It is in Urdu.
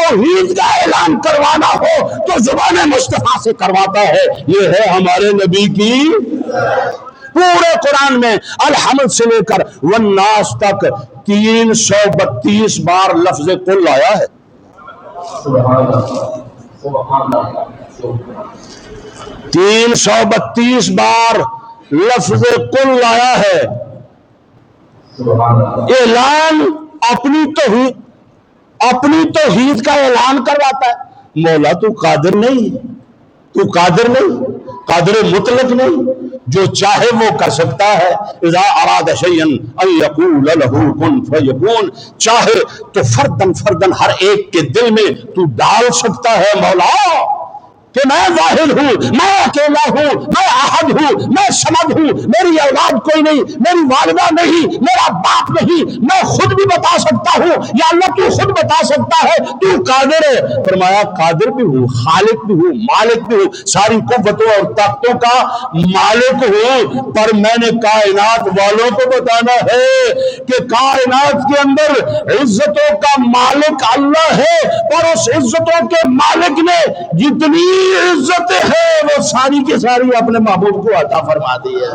توحید کا اعلان کروانا ہو تو زبان مصطفیٰ سے کرواتا ہے. یہ ہے ہمارے نبی کی. پورے قرآن میں الحمد سے لے کر والناس تک 332 بار لفظ قل آیا ہے. 332 بار لفظ قل آیا ہے. اعلان اپنی توحید کا اعلان کرواتا ہے. مولا تو قادر نہیں، تو قادر نہیں، قادر مطلق نہیں، جو چاہے وہ کر سکتا ہے. اذا اراد شیئا ان یقول له کن فیکون. چاہے تو فردن فردن ہر ایک کے دل میں تو ڈال سکتا ہے مولا کہ میں واحد ہوں، میں اکیلا ہوں، میں احد ہوں، میں صمد ہوں، میری اولاد کوئی نہیں، میری والدہ نہیں، میرا باپ نہیں. میں خود بھی بتا سکتا ہوں. یا اللہ تو خود بتا سکتا ہے، تو قادر ہے. فرمایا قادر بھی ہوں، خالق بھی ہوں، مالک بھی ہوں، ساری قوتوں اور طاقتوں کا مالک ہوں. پر میں نے کائنات والوں کو بتانا ہے کہ کائنات کے اندر عزتوں کا مالک اللہ ہے، اور اس عزتوں کے مالک نے جتنی عزت ہے وہ ساری کی ساری اپنے محبوب کو عطا فرما دی ہے.